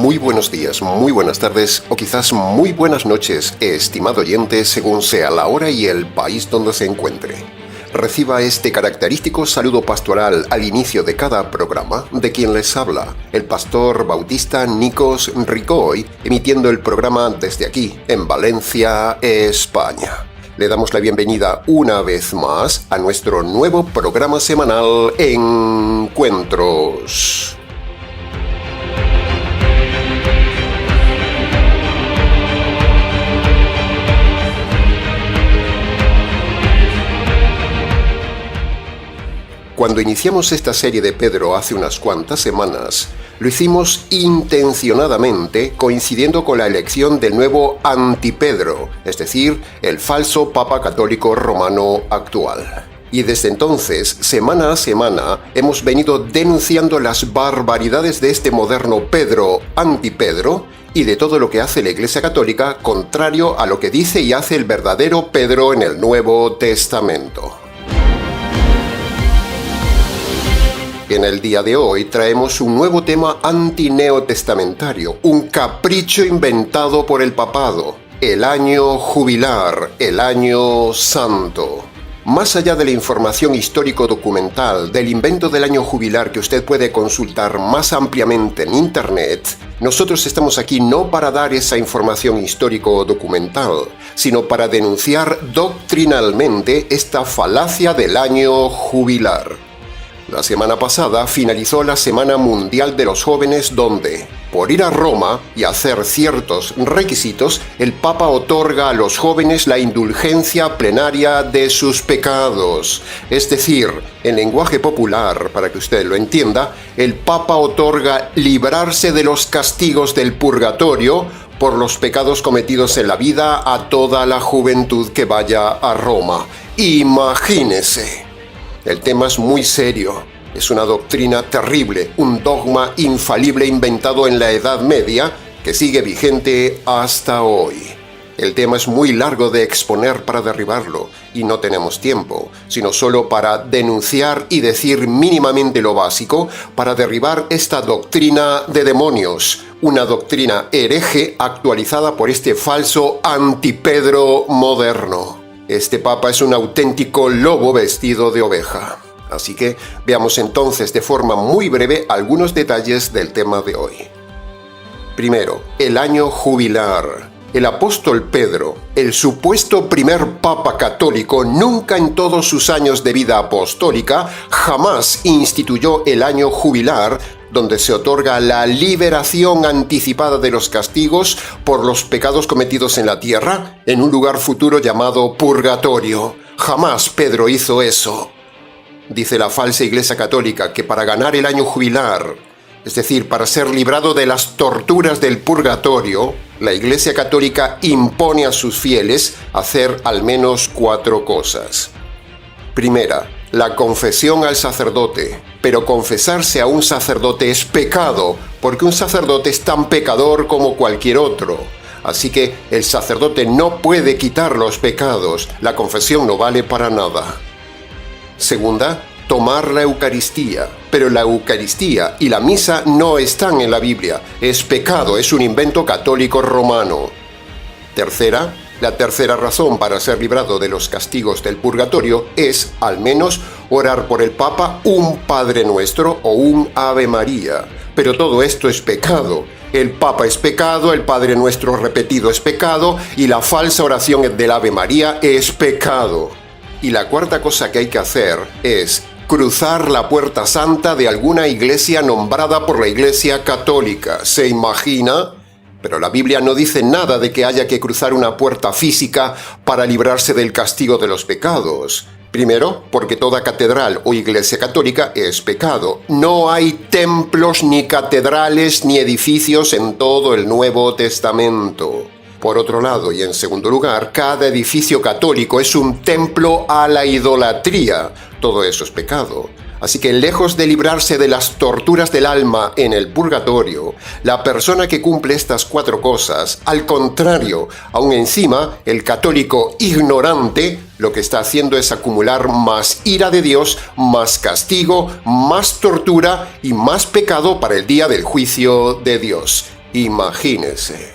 muy buenos días, muy buenas tardes o quizás muy buenas noches, estimado oyente, según sea la hora y el país donde se encuentre. Reciba este característico saludo pastoral al inicio de cada programa de quien les habla, el pastor bautista Nikos Ricoy, emitiendo el programa desde aquí, en Valencia, España. Le damos la bienvenida una vez más a nuestro nuevo programa semanal Encuentros. Cuando iniciamos esta serie de Pedro hace unas cuantas semanas, lo hicimos intencionadamente coincidiendo con la elección del nuevo Antipedro, es decir, el falso Papa Católico Romano actual. Y desde entonces, semana a semana, hemos venido denunciando las barbaridades de este moderno Pedro Antipedro y de todo lo que hace la Iglesia Católica contrario a lo que dice y hace el verdadero Pedro en el Nuevo Testamento. En el día de hoy traemos un nuevo tema antineotestamentario, un capricho inventado por el papado, el año jubilar, el año santo. Más allá de la información histórico-documental del invento del año jubilar que usted puede consultar más ampliamente en Internet, nosotros estamos aquí no para dar esa información histórico-documental, sino para denunciar doctrinalmente esta falacia del año jubilar. La semana pasada finalizó la Semana Mundial de los Jóvenes donde, por ir a Roma y hacer ciertos requisitos, el Papa otorga a los jóvenes la indulgencia plenaria de sus pecados. Es decir, en lenguaje popular, para que usted lo entienda, el Papa otorga librarse de los castigos del purgatorio por los pecados cometidos en la vida a toda la juventud que vaya a Roma. Imagínese. El tema es muy serio, es una doctrina terrible, un dogma infalible inventado en la Edad Media que sigue vigente hasta hoy. El tema es muy largo de exponer para derribarlo y no tenemos tiempo, sino solo para denunciar y decir mínimamente lo básico para derribar esta doctrina de demonios, una doctrina hereje actualizada por este falso Antipedro moderno. Este papa es un auténtico lobo vestido de oveja. Así que veamos entonces de forma muy breve algunos detalles del tema de hoy. Primero, el año jubilar. El apóstol Pedro, el supuesto primer papa católico, nunca en todos sus años de vida apostólica jamás instituyó el año jubilar, donde se otorga la liberación anticipada de los castigos por los pecados cometidos en la tierra, en un lugar futuro llamado purgatorio. Jamás Pedro hizo eso. Dice la falsa Iglesia Católica que para ganar el año jubilar, es decir, para ser librado de las torturas del purgatorio, la Iglesia Católica impone a sus fieles hacer al menos 4 cosas. Primera, la confesión al sacerdote, pero confesarse a un sacerdote es pecado, porque un sacerdote es tan pecador como cualquier otro. Así que el sacerdote no puede quitar los pecados, la confesión no vale para nada. Segunda, tomar la Eucaristía, pero la Eucaristía y la misa no están en la Biblia, es pecado, es un invento católico romano. Tercera, la tercera razón para ser librado de los castigos del purgatorio es, al menos, orar por el Papa un Padre Nuestro o un Ave María. Pero todo esto es pecado. El Papa es pecado, el Padre Nuestro repetido es pecado y la falsa oración del Ave María es pecado. Y la cuarta cosa que hay que hacer es cruzar la puerta santa de alguna iglesia nombrada por la Iglesia Católica. ¿Se imagina? Pero la Biblia no dice nada de que haya que cruzar una puerta física para librarse del castigo de los pecados. Primero, porque toda catedral o iglesia católica es pecado. No hay templos, ni catedrales, ni edificios en todo el Nuevo Testamento. Por otro lado, y en segundo lugar, cada edificio católico es un templo a la idolatría. Todo eso es pecado. Así que lejos de librarse de las torturas del alma en el purgatorio, la persona que cumple estas 4 cosas, al contrario, aún encima, el católico ignorante, lo que está haciendo es acumular más ira de Dios, más castigo, más tortura y más pecado para el día del juicio de Dios. Imagínese.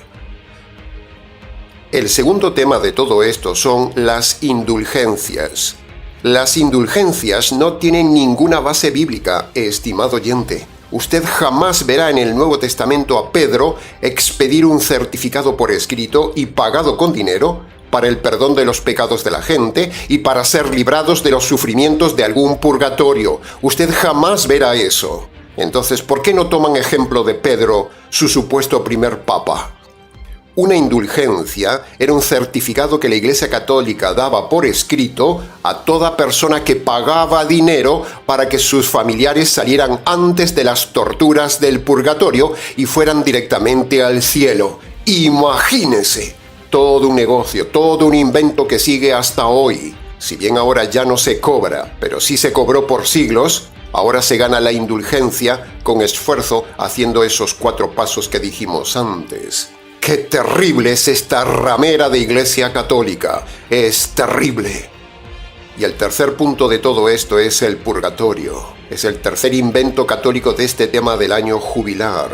El segundo tema de todo esto son las indulgencias. Las indulgencias no tienen ninguna base bíblica, estimado oyente. Usted jamás verá en el Nuevo Testamento a Pedro expedir un certificado por escrito y pagado con dinero para el perdón de los pecados de la gente y para ser librados de los sufrimientos de algún purgatorio. Usted jamás verá eso. Entonces, ¿por qué no toman ejemplo de Pedro, su supuesto primer papa? Una indulgencia era un certificado que la Iglesia Católica daba por escrito a toda persona que pagaba dinero para que sus familiares salieran antes de las torturas del purgatorio y fueran directamente al cielo. Imagínese, todo un negocio, todo un invento que sigue hasta hoy. Si bien ahora ya no se cobra, pero sí se cobró por siglos, ahora se gana la indulgencia con esfuerzo haciendo esos 4 pasos que dijimos antes. ¡Qué terrible es esta ramera de Iglesia Católica! ¡Es terrible! Y el tercer punto de todo esto es el purgatorio. Es el tercer invento católico de este tema del año jubilar.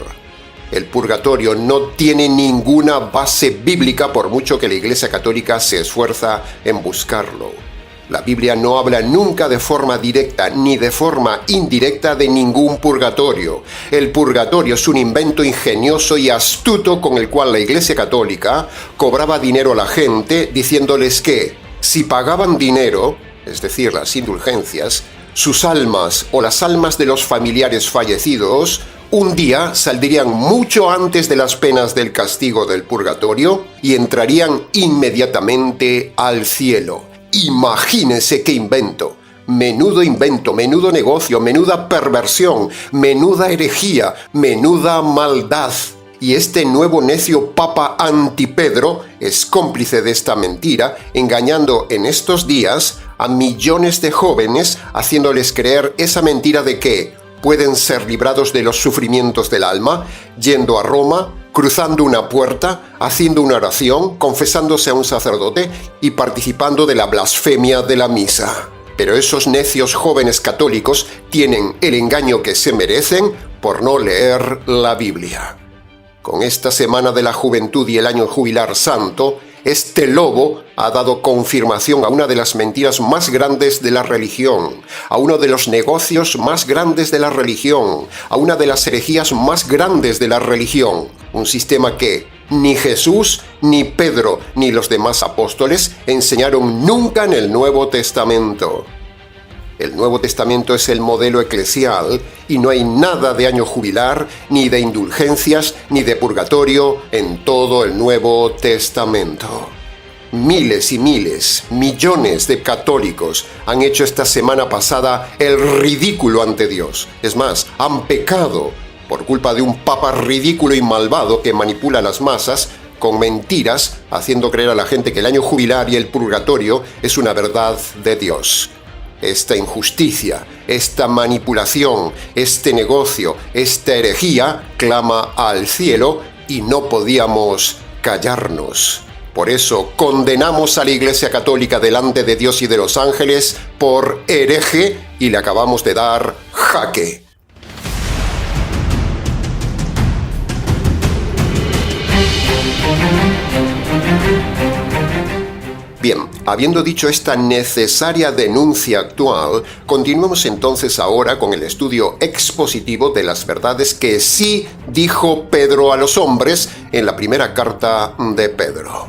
El purgatorio no tiene ninguna base bíblica por mucho que la Iglesia Católica se esfuerza en buscarlo. La Biblia no habla nunca de forma directa ni de forma indirecta de ningún purgatorio. El purgatorio es un invento ingenioso y astuto con el cual la Iglesia Católica cobraba dinero a la gente diciéndoles que, si pagaban dinero, es decir, las indulgencias, sus almas o las almas de los familiares fallecidos, un día saldrían mucho antes de las penas del castigo del purgatorio y entrarían inmediatamente al cielo. Imagínese qué invento, menudo negocio, menuda perversión, menuda herejía, menuda maldad. Y este nuevo necio Papa Antipedro es cómplice de esta mentira, engañando en estos días a millones de jóvenes, haciéndoles creer esa mentira de que pueden ser librados de los sufrimientos del alma, yendo a Roma, cruzando una puerta, haciendo una oración, confesándose a un sacerdote y participando de la blasfemia de la misa. Pero esos necios jóvenes católicos tienen el engaño que se merecen por no leer la Biblia. Con esta Semana de la Juventud y el Año Jubilar Santo, este lobo ha dado confirmación a una de las mentiras más grandes de la religión, a uno de los negocios más grandes de la religión, a una de las herejías más grandes de la religión. Un sistema que ni Jesús, ni Pedro, ni los demás apóstoles enseñaron nunca en el Nuevo Testamento. El Nuevo Testamento es el modelo eclesial y no hay nada de año jubilar, ni de indulgencias, ni de purgatorio en todo el Nuevo Testamento. Miles y miles, millones de católicos han hecho esta semana pasada el ridículo ante Dios. Es más, han pecado por culpa de un papa ridículo y malvado que manipula a las masas con mentiras, haciendo creer a la gente que el año jubilar y el purgatorio es una verdad de Dios. Esta injusticia, esta manipulación, este negocio, esta herejía clama al cielo y no podíamos callarnos. Por eso condenamos a la Iglesia Católica delante de Dios y de los ángeles por hereje y le acabamos de dar jaque. Bien, habiendo dicho esta necesaria denuncia actual, continuemos entonces ahora con el estudio expositivo de las verdades que sí dijo Pedro a los hombres en la primera carta de Pedro.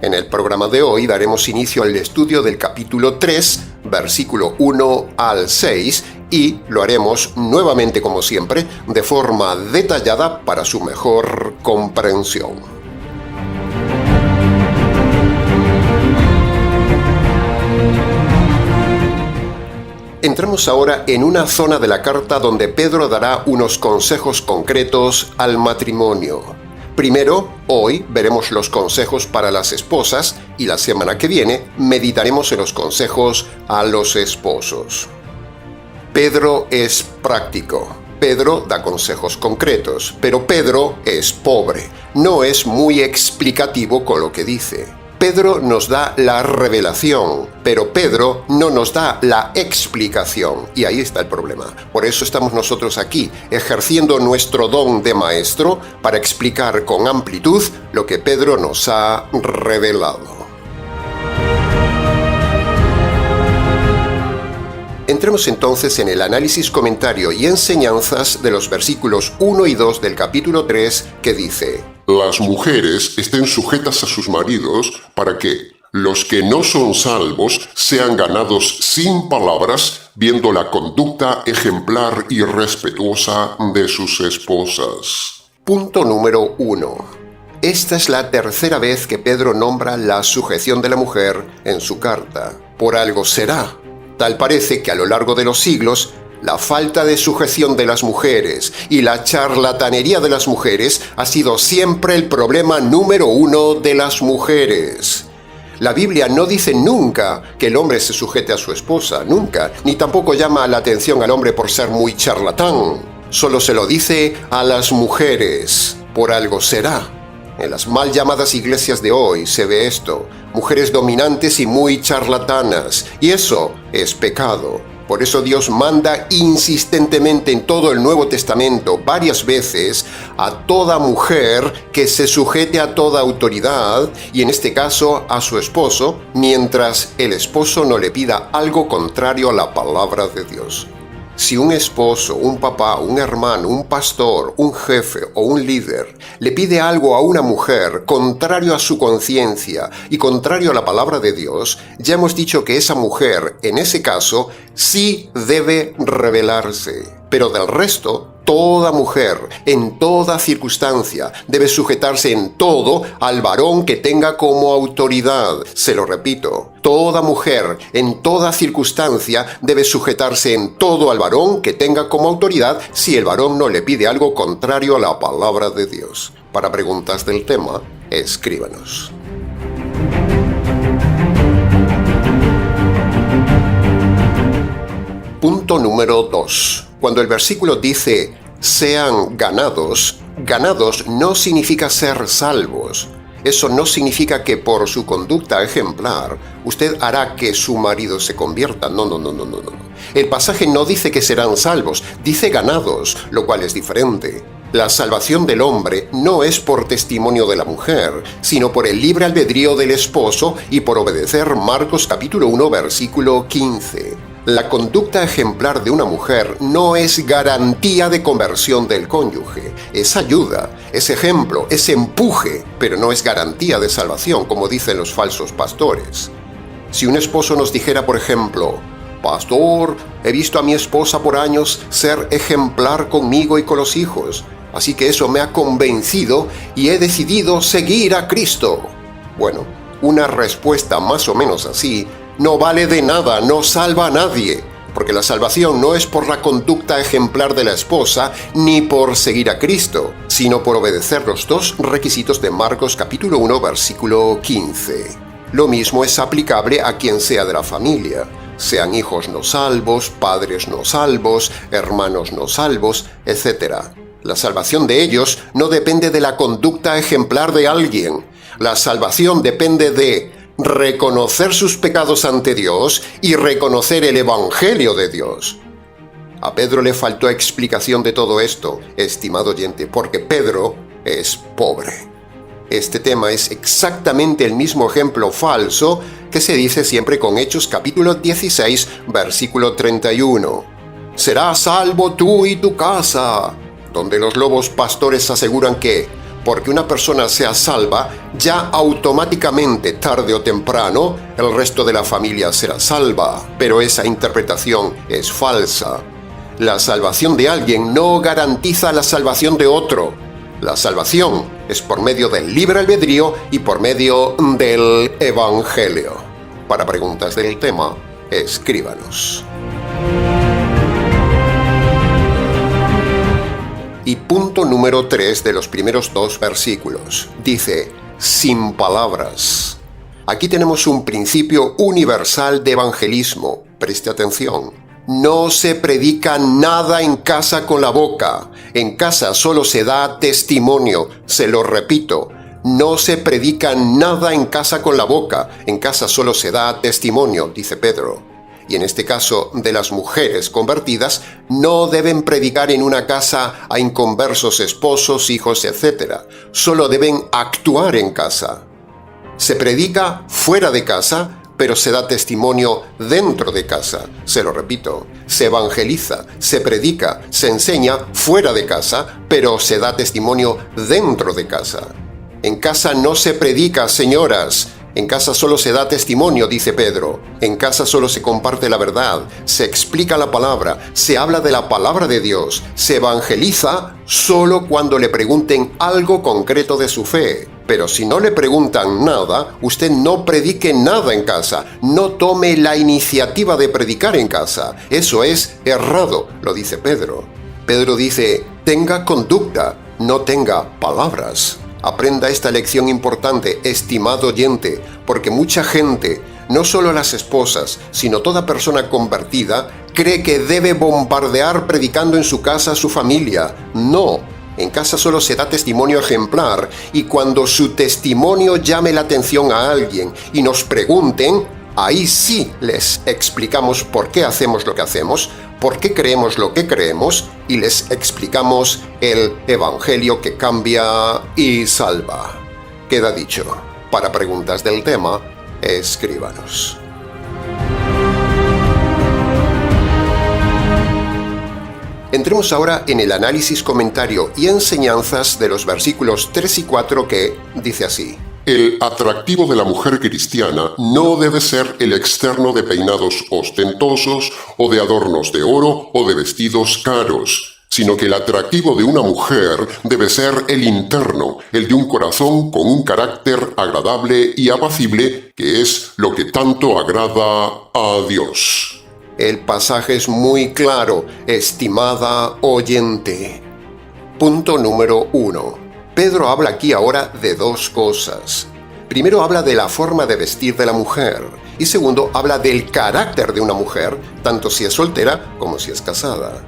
En el programa de hoy daremos inicio al estudio del capítulo 3, versículo 1 al 6, y lo haremos nuevamente como siempre, de forma detallada para su mejor comprensión. Entramos ahora en una zona de la carta donde Pedro dará unos consejos concretos al matrimonio. Primero, hoy veremos los consejos para las esposas y la semana que viene meditaremos en los consejos a los esposos. Pedro es práctico. Pedro da consejos concretos, pero Pedro es pobre. No es muy explicativo con lo que dice. Pedro nos da la revelación, pero Pedro no nos da la explicación. Y ahí está el problema. Por eso estamos nosotros aquí, ejerciendo nuestro don de maestro para explicar con amplitud lo que Pedro nos ha revelado. Entremos entonces en el análisis, comentario y enseñanzas de los versículos 1 y 2 del capítulo 3, que dice: Las mujeres estén sujetas a sus maridos para que los que no son salvos sean ganados sin palabras, viendo la conducta ejemplar y respetuosa de sus esposas. Punto número 1. Esta es la tercera vez que Pedro nombra la sujeción de la mujer en su carta. Por algo será. Tal parece que a lo largo de los siglos, la falta de sujeción de las mujeres y la charlatanería de las mujeres ha sido siempre el problema número 1 de las mujeres. La Biblia no dice nunca que el hombre se sujete a su esposa, nunca, ni tampoco llama la atención al hombre por ser muy charlatán. Solo se lo dice a las mujeres. Por algo será. En las mal llamadas iglesias de hoy se ve esto, mujeres dominantes y muy charlatanas, y eso es pecado. Por eso Dios manda insistentemente en todo el Nuevo Testamento varias veces a toda mujer que se sujete a toda autoridad, y en este caso a su esposo, mientras el esposo no le pida algo contrario a la palabra de Dios. Si un esposo, un papá, un hermano, un pastor, un jefe o un líder le pide algo a una mujer contrario a su conciencia y contrario a la palabra de Dios, ya hemos dicho que esa mujer, en ese caso, sí debe rebelarse. Pero del resto, toda mujer, en toda circunstancia, debe sujetarse en todo al varón que tenga como autoridad. Se lo repito, toda mujer, en toda circunstancia, debe sujetarse en todo al varón que tenga como autoridad si el varón no le pide algo contrario a la palabra de Dios. Para preguntas del tema, escríbanos. Punto número 2. Cuando el versículo dice sean ganados, ganados no significa ser salvos. Eso no significa que por su conducta ejemplar usted hará que su marido se convierta. No. El pasaje no dice que serán salvos, dice ganados, lo cual es diferente. La salvación del hombre no es por testimonio de la mujer, sino por el libre albedrío del esposo y por obedecer Marcos capítulo 1, versículo 15. La conducta ejemplar de una mujer no es garantía de conversión del cónyuge. Es ayuda, es ejemplo, es empuje, pero no es garantía de salvación, como dicen los falsos pastores. Si un esposo nos dijera, por ejemplo: Pastor, he visto a mi esposa por años ser ejemplar conmigo y con los hijos, así que eso me ha convencido y he decidido seguir a Cristo. Bueno, una respuesta más o menos así no vale de nada, no salva a nadie, porque la salvación no es por la conducta ejemplar de la esposa ni por seguir a Cristo, sino por obedecer los dos requisitos de Marcos capítulo 1, versículo 15. Lo mismo es aplicable a quien sea de la familia, sean hijos no salvos, padres no salvos, hermanos no salvos, etc. La salvación de ellos no depende de la conducta ejemplar de alguien. La salvación depende de reconocer sus pecados ante Dios y reconocer el Evangelio de Dios. A Pedro le faltó explicación de todo esto, estimado oyente, porque Pedro es pobre. Este tema es exactamente el mismo ejemplo falso que se dice siempre con Hechos capítulo 16, versículo 31. Serás salvo tú y tu casa, donde los lobos pastores aseguran que porque una persona sea salva, ya automáticamente, tarde o temprano, el resto de la familia será salva. Pero esa interpretación es falsa. La salvación de alguien no garantiza la salvación de otro. La salvación es por medio del libre albedrío y por medio del Evangelio. Para preguntas del tema, escríbanos. Y punto número 3 de los primeros 2 versículos. Dice, sin palabras. Aquí tenemos un principio universal de evangelismo. Preste atención. No se predica nada en casa con la boca. En casa solo se da testimonio. Se lo repito. no se predica nada en casa con la boca, en casa solo se da testimonio, dice Pedro. Y en este caso de las mujeres convertidas, no deben predicar en una casa a inconversos esposos, hijos, etc. Solo deben actuar en casa. Se predica fuera de casa, pero se da testimonio dentro de casa. Se lo repito, se evangeliza, se predica, se enseña fuera de casa, pero se da testimonio dentro de casa. En casa no se predica, señoras. En casa solo se da testimonio, dice Pedro. En casa solo se comparte la verdad, se explica la palabra, se habla de la palabra de Dios, se evangeliza solo cuando le pregunten algo concreto de su fe. Pero si no le preguntan nada, usted no predique nada en casa, no tome la iniciativa de predicar en casa. Eso es errado, lo dice Pedro. Pedro dice, tenga conducta, no tenga palabras. Aprenda esta lección importante, estimado oyente, porque mucha gente, no solo las esposas, sino toda persona convertida, cree que debe bombardear predicando en su casa a su familia. No, en casa solo se da testimonio ejemplar, y cuando su testimonio llame la atención a alguien y nos pregunten, ahí sí les explicamos por qué hacemos lo que hacemos, por qué creemos lo que creemos, y les explicamos el Evangelio que cambia y salva. Queda dicho. Para preguntas del tema, escríbanos. Entremos ahora en el análisis, comentario y enseñanzas de los versículos 3 y 4 que dice así. El atractivo de la mujer cristiana no debe ser el externo de peinados ostentosos o de adornos de oro o de vestidos caros, sino que el atractivo de una mujer debe ser el interno, el de un corazón con un carácter agradable y apacible, que es lo que tanto agrada a Dios. El pasaje es muy claro, estimada oyente. Punto número 1. Pedro habla aquí ahora de dos cosas. Primero habla de la forma de vestir de la mujer y segundo habla del carácter de una mujer, tanto si es soltera como si es casada.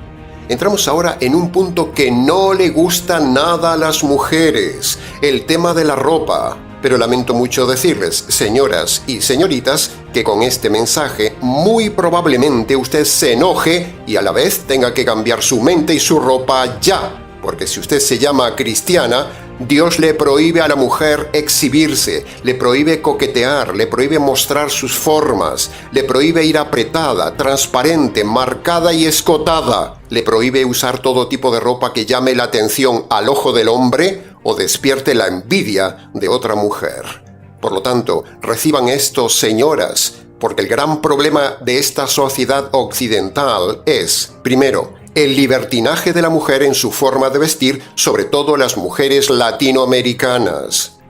Entramos ahora en un punto que no le gusta nada a las mujeres, el tema de la ropa. Pero lamento mucho decirles, señoras y señoritas, que con este mensaje muy probablemente usted se enoje y a la vez tenga que cambiar su mente y su ropa ya. Porque si usted se llama cristiana, Dios le prohíbe a la mujer exhibirse, le prohíbe coquetear, le prohíbe mostrar sus formas, le prohíbe ir apretada, transparente, marcada y escotada, le prohíbe usar todo tipo de ropa que llame la atención al ojo del hombre o despierte la envidia de otra mujer. Por lo tanto, reciban esto, señoras, porque el gran problema de esta sociedad occidental es, primero, el libertinaje de la mujer en su forma de vestir, sobre todo las mujeres latinoamericanas.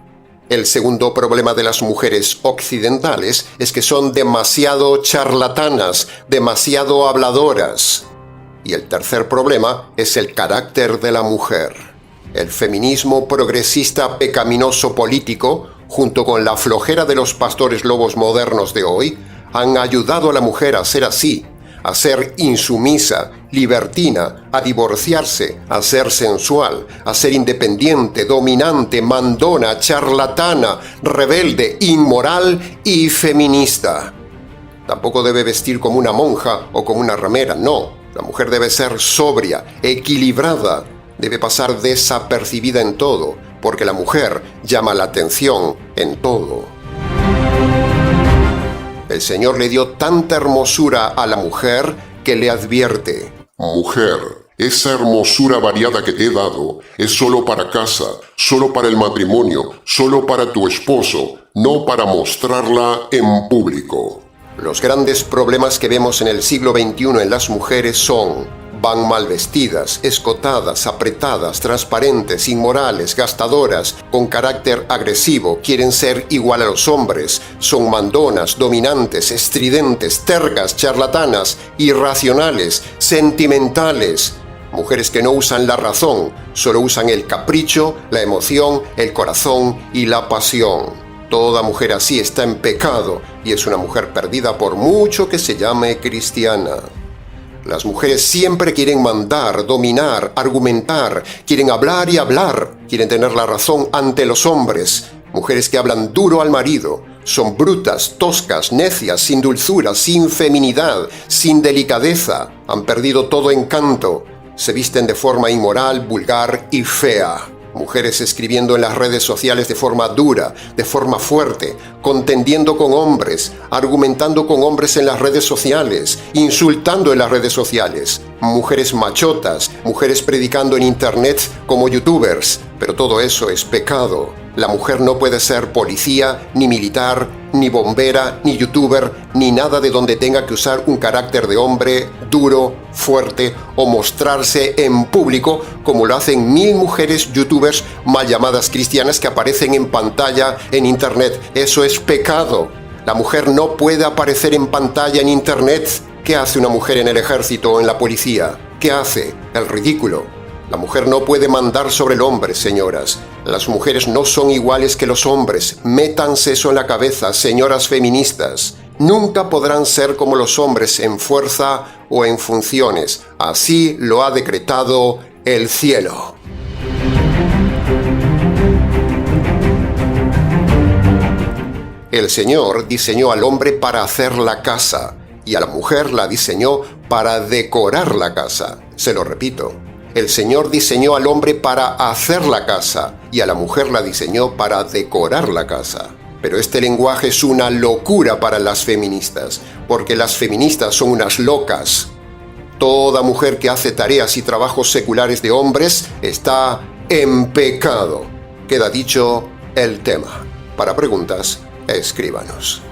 El segundo problema de las mujeres occidentales es que son demasiado charlatanas, demasiado habladoras. Y el tercer problema es el carácter de la mujer. El feminismo progresista pecaminoso político, junto con la flojera de los pastores lobos modernos de hoy, han ayudado a la mujer a ser así, a ser insumisa, libertina, a divorciarse, a ser sensual, a ser independiente, dominante, mandona, charlatana, rebelde, inmoral y feminista. Tampoco debe vestir como una monja o como una ramera, no. La mujer debe ser sobria, equilibrada, debe pasar desapercibida en todo, porque la mujer llama la atención en todo. El Señor le dio tanta hermosura a la mujer que le advierte: Mujer, esa hermosura variada que te he dado es solo para casa, solo para el matrimonio, solo para tu esposo, no para mostrarla en público. Los grandes problemas que vemos en el siglo XXI en las mujeres son: van mal vestidas, escotadas, apretadas, transparentes, inmorales, gastadoras, con carácter agresivo, quieren ser igual a los hombres, son mandonas, dominantes, estridentes, tercas, charlatanas, irracionales, sentimentales. Mujeres que no usan la razón, solo usan el capricho, la emoción, el corazón y la pasión. Toda mujer así está en pecado y es una mujer perdida por mucho que se llame cristiana. Las mujeres siempre quieren mandar, dominar, argumentar, quieren hablar y hablar, quieren tener la razón ante los hombres. Mujeres que hablan duro al marido, son brutas, toscas, necias, sin dulzura, sin feminidad, sin delicadeza, han perdido todo encanto, se visten de forma inmoral, vulgar y fea. Mujeres escribiendo en las redes sociales de forma dura, de forma fuerte, contendiendo con hombres, argumentando con hombres en las redes sociales, insultando en las redes sociales. Mujeres machotas, mujeres predicando en internet como youtubers, pero todo eso es pecado. La mujer no puede ser policía, ni militar, ni bombera, ni youtuber, ni nada de donde tenga que usar un carácter de hombre duro, fuerte o mostrarse en público como lo hacen 1000 mujeres youtubers mal llamadas cristianas que aparecen en pantalla en internet. Eso es pecado. La mujer no puede aparecer en pantalla en internet. ¿Qué hace una mujer en el ejército o en la policía? ¿Qué hace? El ridículo. La mujer no puede mandar sobre el hombre, señoras. Las mujeres no son iguales que los hombres. Métanse eso en la cabeza, señoras feministas. Nunca podrán ser como los hombres en fuerza o en funciones. Así lo ha decretado el cielo. El Señor diseñó al hombre para hacer la casa y a la mujer la diseñó para decorar la casa. Se lo repito. El Señor diseñó al hombre para hacer la casa y a la mujer la diseñó para decorar la casa. Pero este lenguaje es una locura para las feministas, porque las feministas son unas locas. Toda mujer que hace tareas y trabajos seculares de hombres está en pecado. Queda dicho el tema. Para preguntas, escríbanos.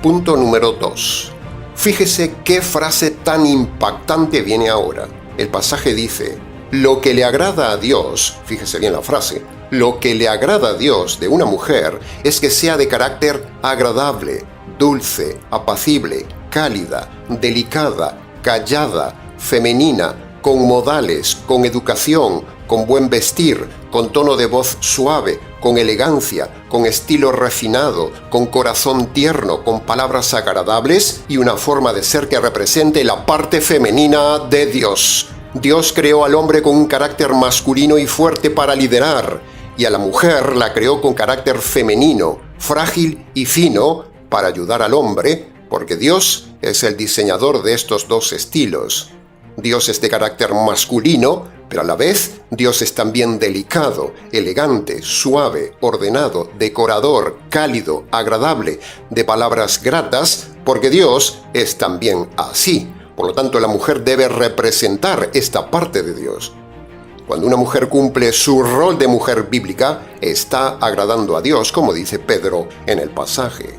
Punto número 2. Fíjese qué frase tan impactante viene ahora. El pasaje dice, lo que le agrada a Dios, fíjese bien la frase, lo que le agrada a Dios de una mujer es que sea de carácter agradable, dulce, apacible, cálida, delicada, callada, femenina, con modales, con educación, con buen vestir, con tono de voz suave, con elegancia, con estilo refinado, con corazón tierno, con palabras agradables y una forma de ser que represente la parte femenina de Dios. Dios creó al hombre con un carácter masculino y fuerte para liderar, y a la mujer la creó con carácter femenino, frágil y fino para ayudar al hombre, porque Dios es el diseñador de estos dos estilos. Dios es de carácter masculino, pero a la vez Dios es también delicado, elegante, suave, ordenado, decorador, cálido, agradable, de palabras gratas, porque Dios es también así. Por lo tanto, la mujer debe representar esta parte de Dios. Cuando una mujer cumple su rol de mujer bíblica, está agradando a Dios, como dice Pedro en el pasaje.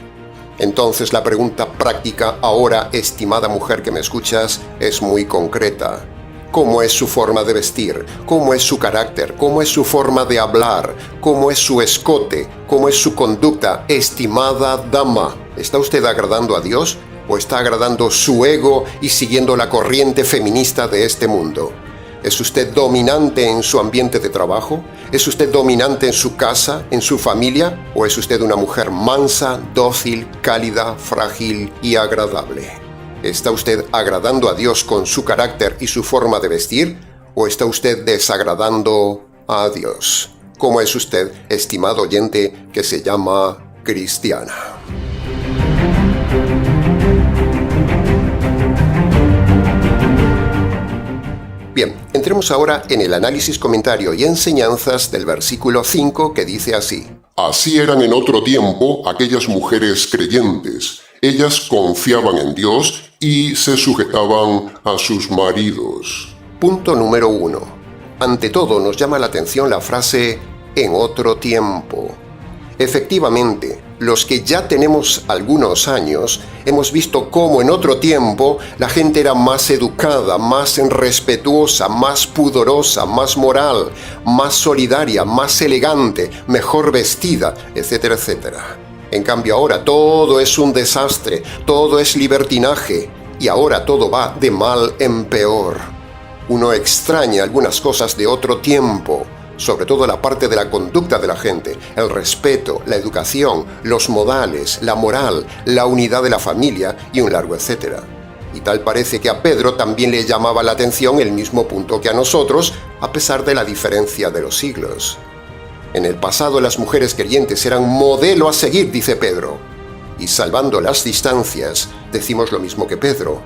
Entonces la pregunta práctica ahora, estimada mujer que me escuchas, es muy concreta. ¿Cómo es su forma de vestir? ¿Cómo es su carácter? ¿Cómo es su forma de hablar? ¿Cómo es su escote? ¿Cómo es su conducta? Estimada dama, ¿está usted agradando a Dios o está agradando su ego y siguiendo la corriente feminista de este mundo? ¿Es usted dominante en su ambiente de trabajo? ¿Es usted dominante en su casa, en su familia? ¿O es usted una mujer mansa, dócil, cálida, frágil y agradable? ¿Está usted agradando a Dios con su carácter y su forma de vestir? ¿O está usted desagradando a Dios? ¿Cómo es usted, estimado oyente, que se llama cristiana? Bien, entremos ahora en el análisis, comentario y enseñanzas del versículo 5 que dice así. Así eran en otro tiempo aquellas mujeres creyentes. Ellas confiaban en Dios y se sujetaban a sus maridos. Punto número 1. Ante todo nos llama la atención la frase en otro tiempo. Efectivamente, los que ya tenemos algunos años, hemos visto cómo en otro tiempo la gente era más educada, más respetuosa, más pudorosa, más moral, más solidaria, más elegante, mejor vestida, etcétera, etcétera. En cambio ahora todo es un desastre, todo es libertinaje y ahora todo va de mal en peor. Uno extraña algunas cosas de otro tiempo. sobre todo la parte de la conducta de la gente, el respeto, la educación, los modales, la moral, la unidad de la familia y un largo etcétera. Y tal parece que a Pedro también le llamaba la atención el mismo punto que a nosotros, a pesar de la diferencia de los siglos. En el pasado las mujeres creyentes eran modelo a seguir, dice Pedro. Y salvando las distancias, decimos lo mismo que Pedro.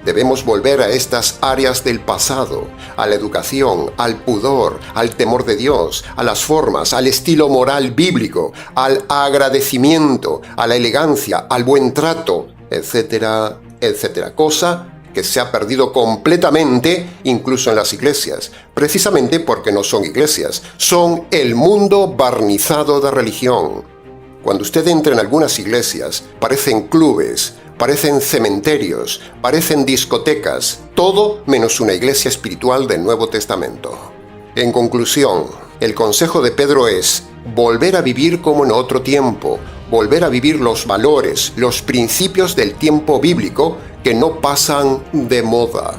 Debemos volver a estas áreas del pasado, a la educación, al pudor, al temor de Dios, a las formas, al estilo moral bíblico, al agradecimiento, a la elegancia, al buen trato, etcétera, etcétera. Cosa que se ha perdido completamente incluso en las iglesias, precisamente porque no son iglesias, son el mundo barnizado de religión. Cuando usted entra en algunas iglesias, parecen clubes, parecen cementerios, parecen discotecas, todo menos una iglesia espiritual del Nuevo Testamento. En conclusión, el consejo de Pedro es volver a vivir como en otro tiempo, volver a vivir los valores, los principios del tiempo bíblico que no pasan de moda.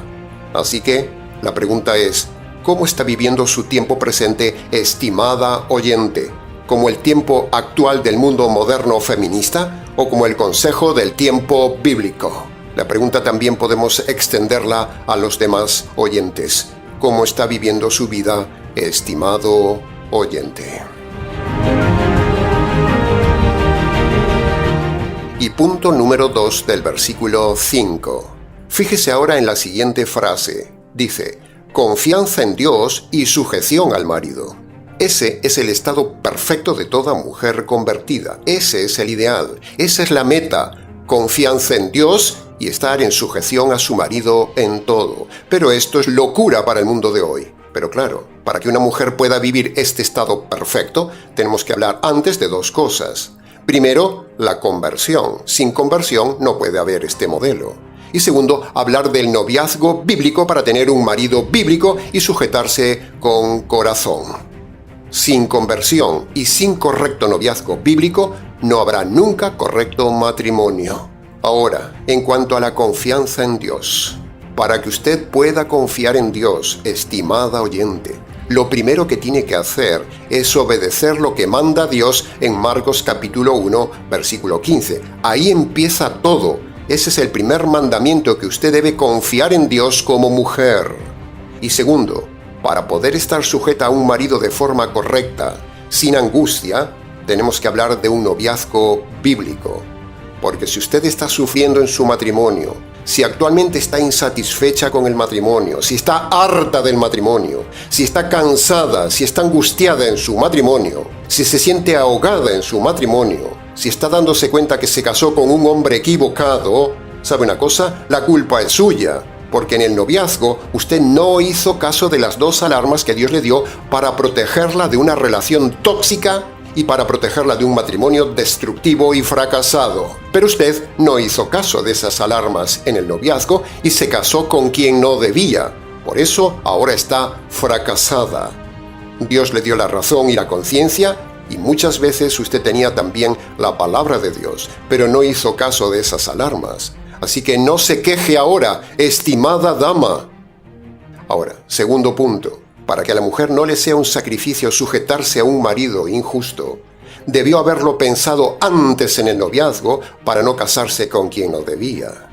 Así que, la pregunta es, ¿cómo está viviendo su tiempo presente, estimada oyente? ¿Como el tiempo actual del mundo moderno feminista o como el consejo del tiempo bíblico? La pregunta también podemos extenderla a los demás oyentes. ¿Cómo está viviendo su vida, estimado oyente? Y punto número 2 del versículo 5. Fíjese ahora en la siguiente frase. Dice, confianza en Dios y sujeción al marido. Ese es el estado perfecto de toda mujer convertida. Ese es el ideal. Esa es la meta. Confianza en Dios y estar en sujeción a su marido en todo. Pero esto es locura para el mundo de hoy. Pero claro, para que una mujer pueda vivir este estado perfecto, tenemos que hablar antes de dos cosas. Primero, la conversión. Sin conversión no puede haber este modelo. Y segundo, hablar del noviazgo bíblico para tener un marido bíblico y sujetarse con corazón. Sin conversión y sin correcto noviazgo bíblico, no habrá nunca correcto matrimonio. Ahora, en cuanto a la confianza en Dios, para que usted pueda confiar en Dios, estimada oyente, lo primero que tiene que hacer es obedecer lo que manda Dios en Marcos capítulo 1, versículo 15. Ahí empieza todo. Ese es el primer mandamiento, que usted debe confiar en Dios como mujer. Y segundo, para poder estar sujeta a un marido de forma correcta, sin angustia, tenemos que hablar de un noviazgo bíblico. Porque si usted está sufriendo en su matrimonio, si actualmente está insatisfecha con el matrimonio, si está harta del matrimonio, si está cansada, si está angustiada en su matrimonio, si se siente ahogada en su matrimonio, si está dándose cuenta que se casó con un hombre equivocado, ¿sabe una cosa? La culpa es suya. Porque en el noviazgo usted no hizo caso de las dos alarmas que Dios le dio para protegerla de una relación tóxica y para protegerla de un matrimonio destructivo y fracasado. Pero usted no hizo caso de esas alarmas en el noviazgo y se casó con quien no debía. Por eso ahora está fracasada. Dios le dio la razón y la conciencia, y muchas veces usted tenía también la palabra de Dios, pero no hizo caso de esas alarmas. Así que no se queje ahora, estimada dama. Ahora, segundo punto, para que a la mujer no le sea un sacrificio sujetarse a un marido injusto, debió haberlo pensado antes en el noviazgo para no casarse con quien no debía.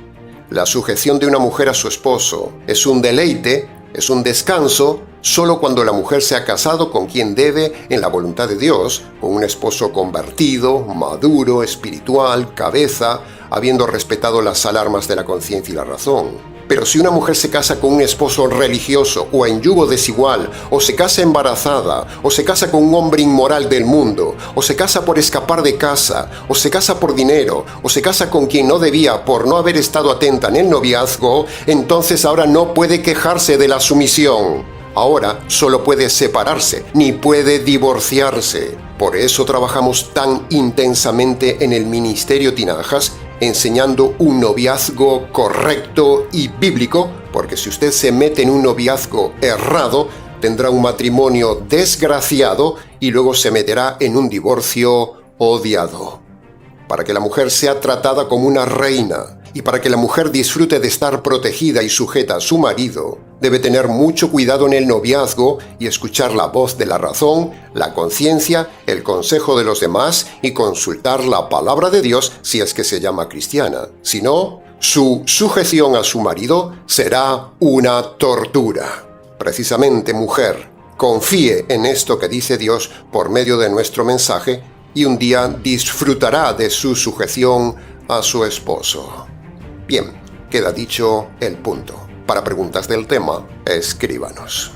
La sujeción de una mujer a su esposo es un deleite, es un descanso, solo cuando la mujer se ha casado con quien debe en la voluntad de Dios, con un esposo convertido, maduro, espiritual, cabeza, habiendo respetado las alarmas de la conciencia y la razón. Pero si una mujer se casa con un esposo religioso o en yugo desigual, o se casa embarazada, o se casa con un hombre inmoral del mundo, o se casa por escapar de casa, o se casa por dinero, o se casa con quien no debía por no haber estado atenta en el noviazgo, entonces ahora no puede quejarse de la sumisión. Ahora solo puede separarse, ni puede divorciarse. Por eso trabajamos tan intensamente en el Ministerio Tinajas, enseñando un noviazgo correcto y bíblico, porque si usted se mete en un noviazgo errado, tendrá un matrimonio desgraciado y luego se meterá en un divorcio odiado. Para que la mujer sea tratada como una reina Y para que la mujer disfrute de estar protegida y sujeta a su marido, debe tener mucho cuidado en el noviazgo y escuchar la voz de la razón, la conciencia, el consejo de los demás y consultar la palabra de Dios si es que se llama cristiana. Si no, su sujeción a su marido será una tortura. Precisamente, mujer, confíe en esto que dice Dios por medio de nuestro mensaje y un día disfrutará de su sujeción a su esposo. Bien, queda dicho el punto. Para preguntas del tema, escríbanos.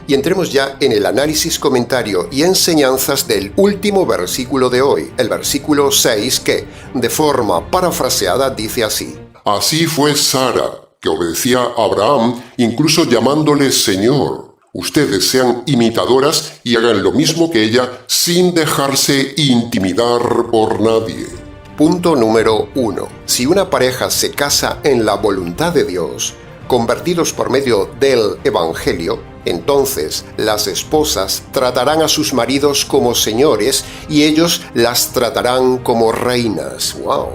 Y entremos ya en el análisis, comentario y enseñanzas del último versículo de hoy, el versículo 6, que, de forma parafraseada, dice así: Así fue Sara, que obedecía a Abraham, incluso llamándole Señor. Ustedes sean imitadoras y hagan lo mismo que ella sin dejarse intimidar por nadie. Punto número 1. Si una pareja se casa en la voluntad de Dios, convertidos por medio del Evangelio, entonces las esposas tratarán a sus maridos como señores y ellos las tratarán como reinas. ¡Wow!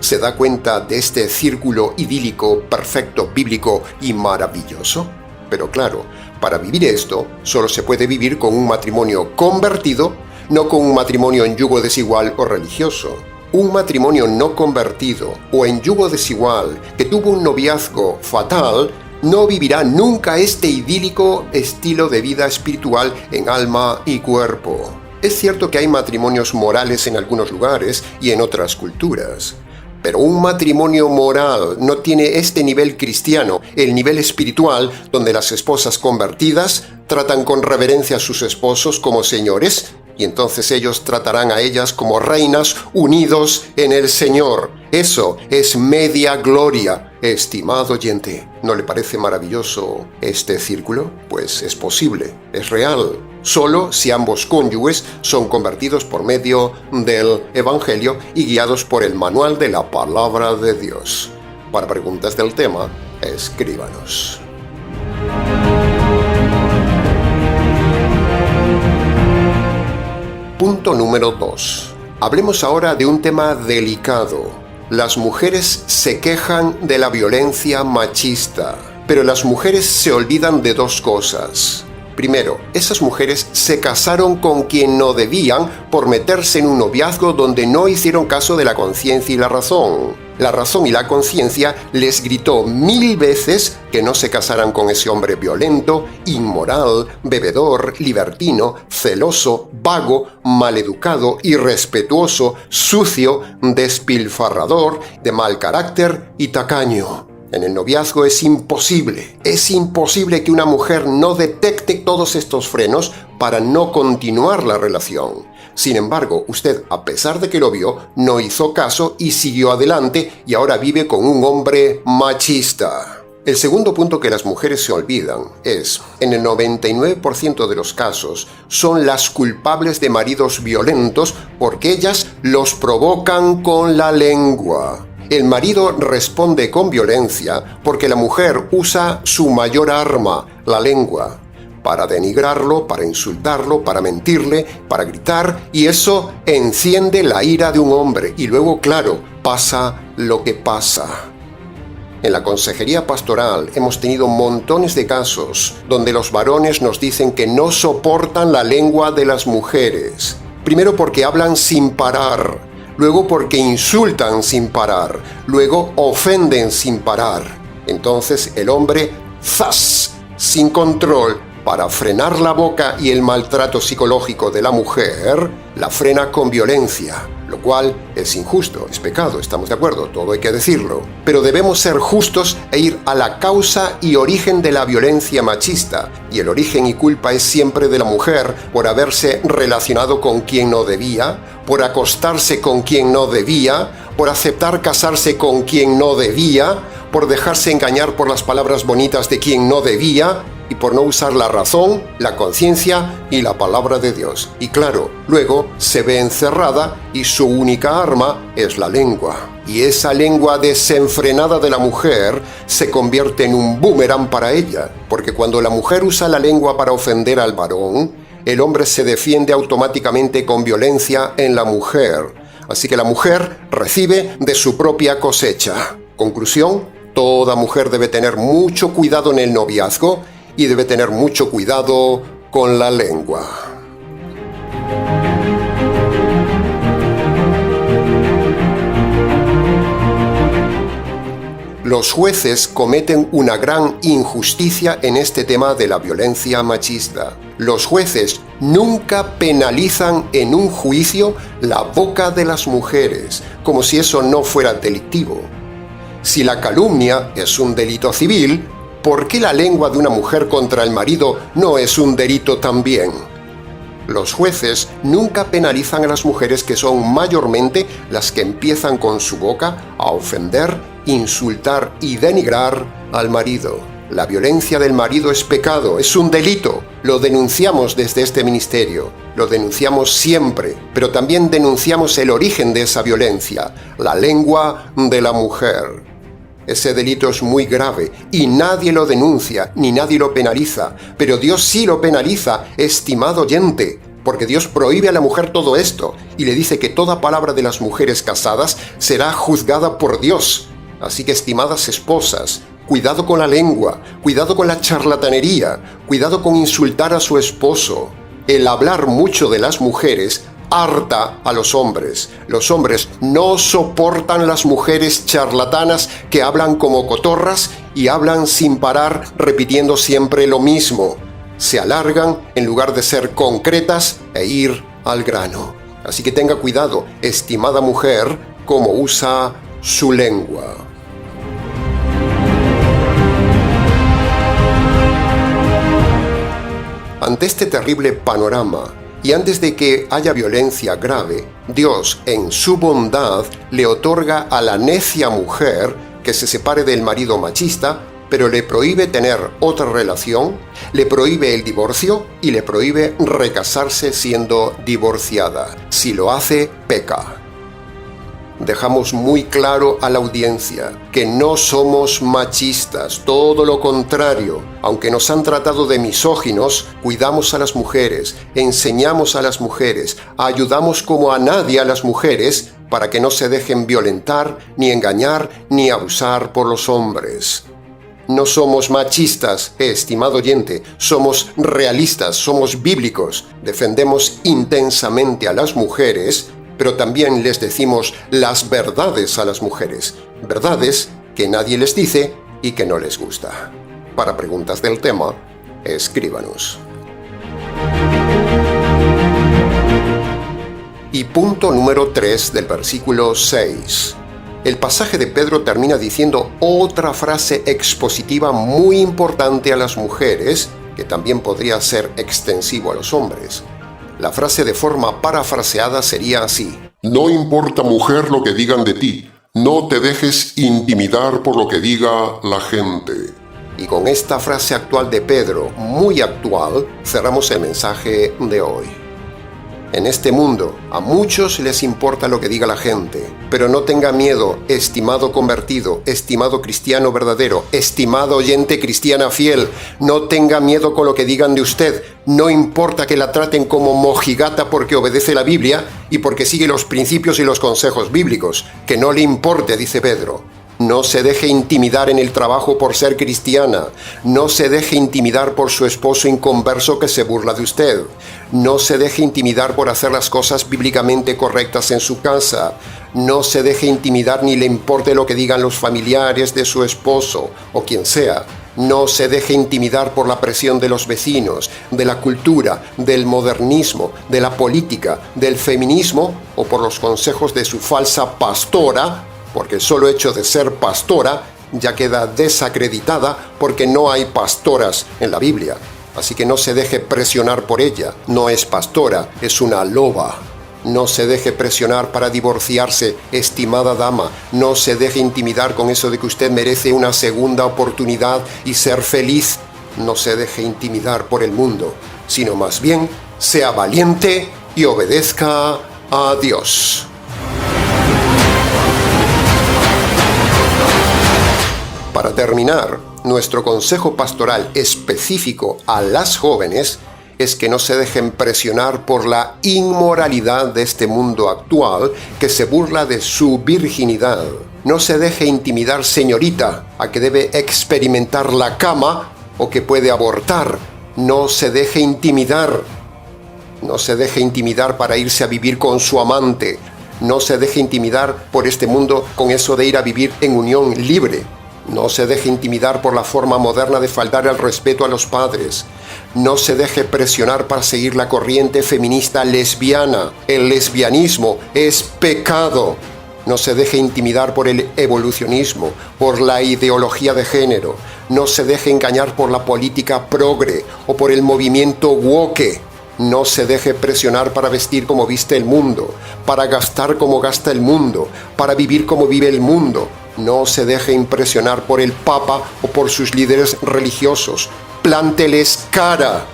¿Se da cuenta de este círculo idílico, perfecto, bíblico y maravilloso? Pero claro, para vivir esto, solo se puede vivir con un matrimonio convertido, no con un matrimonio en yugo desigual o religioso. Un matrimonio no convertido o en yugo desigual que tuvo un noviazgo fatal no vivirá nunca este idílico estilo de vida espiritual en alma y cuerpo. Es cierto que hay matrimonios morales en algunos lugares y en otras culturas, pero un matrimonio moral no tiene este nivel cristiano, el nivel espiritual, donde las esposas convertidas tratan con reverencia a sus esposos como señores, y entonces ellos tratarán a ellas como reinas unidos en el Señor. Eso es media gloria, estimado oyente. ¿No le parece maravilloso este círculo? Pues es posible, es real. Solo si ambos cónyuges son convertidos por medio del Evangelio y guiados por el manual de la Palabra de Dios. Para preguntas del tema, escríbanos. Punto número 2. Hablemos ahora de un tema delicado. Las mujeres se quejan de la violencia machista, pero las mujeres se olvidan de dos cosas. Primero, esas mujeres se casaron con quien no debían por meterse en un noviazgo donde no hicieron caso de la conciencia y la razón. La razón y la conciencia les gritó 1000 veces que no se casaran con ese hombre violento, inmoral, bebedor, libertino, celoso, vago, maleducado, irrespetuoso, sucio, despilfarrador, de mal carácter y tacaño. En el noviazgo es imposible que una mujer no detecte todos estos frenos para no continuar la relación. Sin embargo, usted, a pesar de que lo vio, no hizo caso y siguió adelante y ahora vive con un hombre machista. El segundo punto que las mujeres se olvidan es, en el 99% de los casos, son las culpables de maridos violentos porque ellas los provocan con la lengua. El marido responde con violencia porque la mujer usa su mayor arma, la lengua, para denigrarlo, para insultarlo, para mentirle, para gritar, y eso enciende la ira de un hombre. Y luego, claro, pasa lo que pasa. En la consejería pastoral hemos tenido montones de casos donde los varones nos dicen que no soportan la lengua de las mujeres. Primero porque hablan sin parar. Luego porque insultan sin parar, luego ofenden sin parar. Entonces el hombre, ¡zas!, sin control, para frenar la boca y el maltrato psicológico de la mujer, la frena con violencia, lo cual es injusto, es pecado, estamos de acuerdo, todo hay que decirlo. Pero debemos ser justos e ir a la causa y origen de la violencia machista, y el origen y culpa es siempre de la mujer por haberse relacionado con quien no debía, por acostarse con quien no debía, por aceptar casarse con quien no debía, por dejarse engañar por las palabras bonitas de quien no debía, y por no usar la razón, la conciencia y la palabra de Dios. Y claro, luego se ve encerrada y su única arma es la lengua. Y esa lengua desenfrenada de la mujer se convierte en un boomerang para ella, porque cuando la mujer usa la lengua para ofender al varón, el hombre se defiende automáticamente con violencia en la mujer. Así que la mujer recibe de su propia cosecha. Conclusión, toda mujer debe tener mucho cuidado en el noviazgo y debe tener mucho cuidado con la lengua. Los jueces cometen una gran injusticia en este tema de la violencia machista. Los jueces nunca penalizan en un juicio la boca de las mujeres, como si eso no fuera delictivo. Si la calumnia es un delito civil, ¿por qué la lengua de una mujer contra el marido no es un delito también? Los jueces nunca penalizan a las mujeres, que son mayormente las que empiezan con su boca a ofender, insultar y denigrar al marido. La violencia del marido es pecado, es un delito. Lo denunciamos desde este ministerio, lo denunciamos siempre, pero también denunciamos el origen de esa violencia, la lengua de la mujer. Ese delito es muy grave y nadie lo denuncia ni nadie lo penaliza, pero Dios sí lo penaliza, estimado oyente, porque Dios prohíbe a la mujer todo esto y le dice que toda palabra de las mujeres casadas será juzgada por Dios. Así que, estimadas esposas, cuidado con la lengua, cuidado con la charlatanería, cuidado con insultar a su esposo. El hablar mucho de las mujeres harta a los hombres. Los hombres no soportan las mujeres charlatanas que hablan como cotorras y hablan sin parar, repitiendo siempre lo mismo. Se alargan en lugar de ser concretas e ir al grano. Así que tenga cuidado, estimada mujer, cómo usa su lengua. Ante este terrible panorama, y antes de que haya violencia grave, Dios, en su bondad, le otorga a la necia mujer que se separe del marido machista, pero le prohíbe tener otra relación, le prohíbe el divorcio y le prohíbe recasarse siendo divorciada. Si lo hace, peca. Dejamos muy claro a la audiencia que no somos machistas, todo lo contrario. Aunque nos han tratado de misóginos, cuidamos a las mujeres, enseñamos a las mujeres, ayudamos como a nadie a las mujeres para que no se dejen violentar, ni engañar, ni abusar por los hombres. No somos machistas, estimado oyente, somos realistas, somos bíblicos, defendemos intensamente a las mujeres, pero también les decimos las verdades a las mujeres, verdades que nadie les dice y que no les gusta. Para preguntas del tema, escríbanos. Y punto número 3 del versículo 6. El pasaje de Pedro termina diciendo otra frase expositiva muy importante a las mujeres, que también podría ser extensivo a los hombres. La frase de forma parafraseada sería así: No importa, mujer, lo que digan de ti. No te dejes intimidar por lo que diga la gente. Y con esta frase actual de Pedro, muy actual, cerramos el mensaje de hoy. En este mundo, a muchos les importa lo que diga la gente, pero no tenga miedo, estimado convertido, estimado cristiano verdadero, estimado oyente cristiana fiel, no tenga miedo con lo que digan de usted. No importa que la traten como mojigata porque obedece la Biblia y porque sigue los principios y los consejos bíblicos. Que no le importe, dice Pedro. No se deje intimidar en el trabajo por ser cristiana. No se deje intimidar por su esposo inconverso que se burla de usted. No se deje intimidar por hacer las cosas bíblicamente correctas en su casa. No se deje intimidar ni le importe lo que digan los familiares de su esposo o quien sea. No se deje intimidar por la presión de los vecinos, de la cultura, del modernismo, de la política, del feminismo o por los consejos de su falsa pastora, porque el solo hecho de ser pastora ya queda desacreditada porque no hay pastoras en la Biblia. Así que no se deje presionar por ella. No es pastora, es una loba. No se deje presionar para divorciarse, estimada dama. No se deje intimidar con eso de que usted merece una segunda oportunidad y ser feliz. No se deje intimidar por el mundo, sino más bien sea valiente y obedezca a Dios. Para terminar, nuestro consejo pastoral específico a las jóvenes es que no se dejen presionar por la inmoralidad de este mundo actual que se burla de su virginidad. No se deje intimidar, señorita, a que debe experimentar la cama o que puede abortar. No se deje intimidar. No se deje intimidar para irse a vivir con su amante. No se deje intimidar por este mundo con eso de ir a vivir en unión libre. No se deje intimidar por la forma moderna de faltar el respeto a los padres. No se deje presionar para seguir la corriente feminista lesbiana. El lesbianismo es pecado. No se deje intimidar por el evolucionismo, por la ideología de género. No se deje engañar por la política progre o por el movimiento woke. No se deje presionar para vestir como viste el mundo, para gastar como gasta el mundo, para vivir como vive el mundo. No se deje impresionar por el Papa o por sus líderes religiosos. Plánteles cara.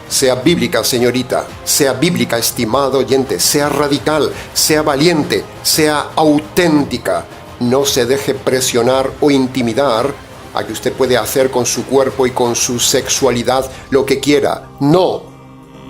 Sea bíblica, señorita. Sea bíblica, estimado oyente. Sea radical, sea valiente, sea auténtica. No se deje presionar o intimidar a que usted puede hacer con su cuerpo y con su sexualidad lo que quiera. No.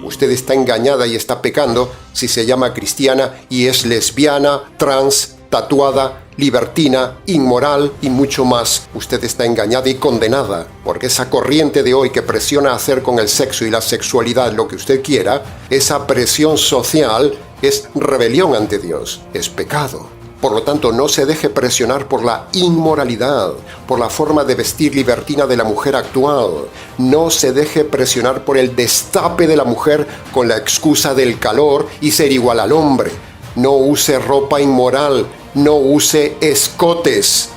Usted está engañada y está pecando si se llama cristiana y es lesbiana, trans, tatuada, libertina, inmoral y mucho más. Usted está engañada y condenada, porque esa corriente de hoy que presiona a hacer con el sexo y la sexualidad lo que usted quiera, esa presión social es rebelión ante Dios, es pecado. Por lo tanto, no se deje presionar por la inmoralidad, por la forma de vestir libertina de la mujer actual. No se deje presionar por el destape de la mujer con la excusa del calor y ser igual al hombre. No use ropa inmoral, no use escotes.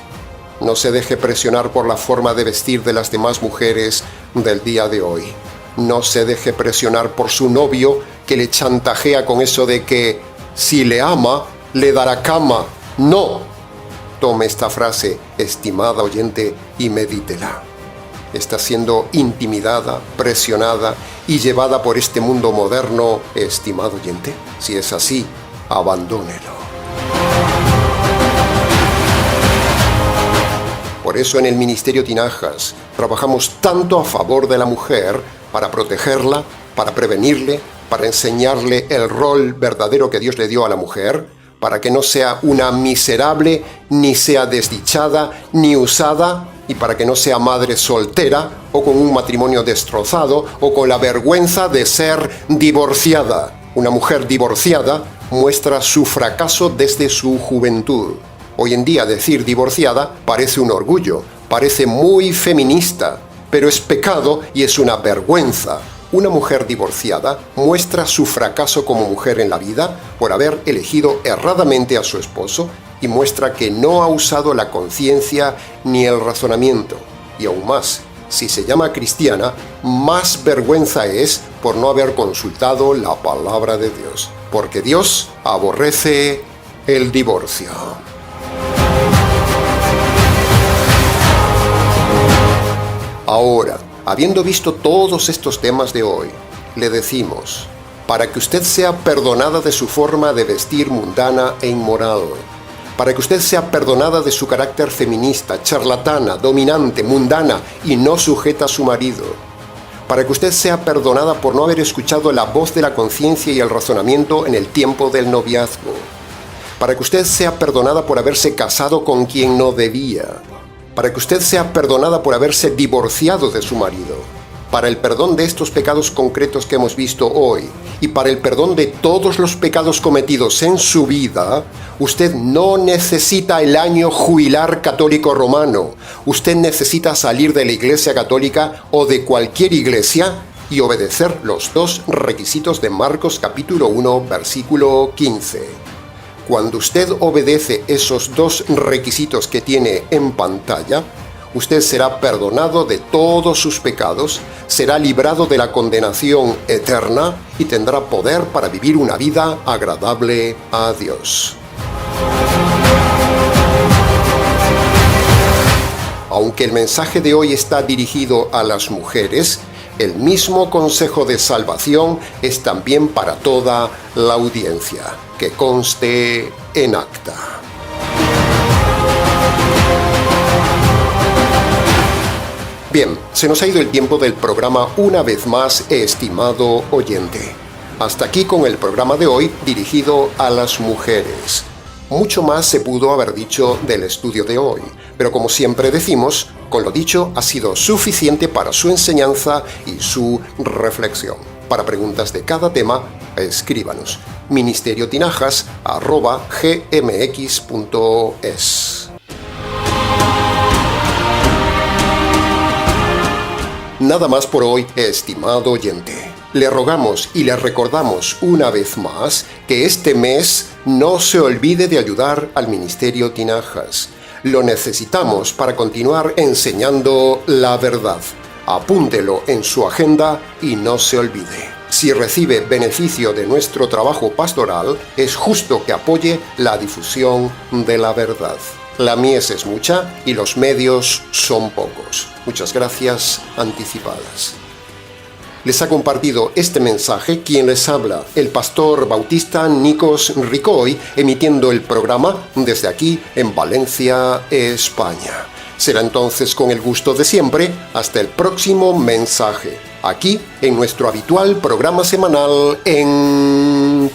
No se deje presionar por la forma de vestir de las demás mujeres del día de hoy. No se deje presionar por su novio que le chantajea con eso de que si le ama, le dará cama. No. Tome esta frase, estimada oyente, y medítela. Está siendo intimidada, presionada y llevada por este mundo moderno, estimado oyente. Si es así, abandónelo. Por eso en el Ministerio Tinajas trabajamos tanto a favor de la mujer para protegerla, para prevenirle, para enseñarle el rol verdadero que Dios le dio a la mujer, para que no sea una miserable, ni sea desdichada, ni usada, y para que no sea madre soltera, o con un matrimonio destrozado, o con la vergüenza de ser divorciada. Una mujer divorciada muestra su fracaso desde su juventud. Hoy en día decir divorciada parece un orgullo, parece muy feminista, pero es pecado y es una vergüenza. Una mujer divorciada muestra su fracaso como mujer en la vida por haber elegido erradamente a su esposo y muestra que no ha usado la conciencia ni el razonamiento. Y aún más, si se llama cristiana, más vergüenza es por no haber consultado la palabra de Dios, porque Dios aborrece el divorcio. Ahora, habiendo visto todos estos temas de hoy, le decimos, para que usted sea perdonada de su forma de vestir mundana e inmoral, para que usted sea perdonada de su carácter feminista, charlatana, dominante, mundana y no sujeta a su marido, para que usted sea perdonada por no haber escuchado la voz de la conciencia y el razonamiento en el tiempo del noviazgo, para que usted sea perdonada por haberse casado con quien no debía, para que usted sea perdonada por haberse divorciado de su marido, para el perdón de estos pecados concretos que hemos visto hoy y para el perdón de todos los pecados cometidos en su vida, usted no necesita el año jubilar católico romano. Usted necesita salir de la Iglesia Católica o de cualquier iglesia y obedecer los dos requisitos de Marcos capítulo 1, versículo 15. Cuando usted obedece esos dos requisitos que tiene en pantalla, usted será perdonado de todos sus pecados, será librado de la condenación eterna y tendrá poder para vivir una vida agradable a Dios. Aunque el mensaje de hoy está dirigido a las mujeres, el mismo consejo de salvación es también para toda la audiencia, que conste en acta. Bien, se nos ha ido el tiempo del programa una vez más, estimado oyente. Hasta aquí con el programa de hoy dirigido a las mujeres. Mucho más se pudo haber dicho del estudio de hoy, pero como siempre decimos, con lo dicho ha sido suficiente para su enseñanza y su reflexión. Para preguntas de cada tema, escríbanos ministeriotinajas@gmx.es. Nada más por hoy, estimado oyente. Le rogamos y le recordamos una vez más que este mes no se olvide de ayudar al Ministerio Tinajas. Lo necesitamos para continuar enseñando la verdad. Apúntelo en su agenda y no se olvide. Si recibe beneficio de nuestro trabajo pastoral, es justo que apoye la difusión de la verdad. La mies es mucha y los medios son pocos. Muchas gracias anticipadas. Les ha compartido este mensaje quien les habla, el pastor bautista Nikos Ricoy, emitiendo el programa desde aquí en Valencia, España. Será entonces con el gusto de siempre, hasta el próximo mensaje, aquí en nuestro habitual programa semanal Encuentros.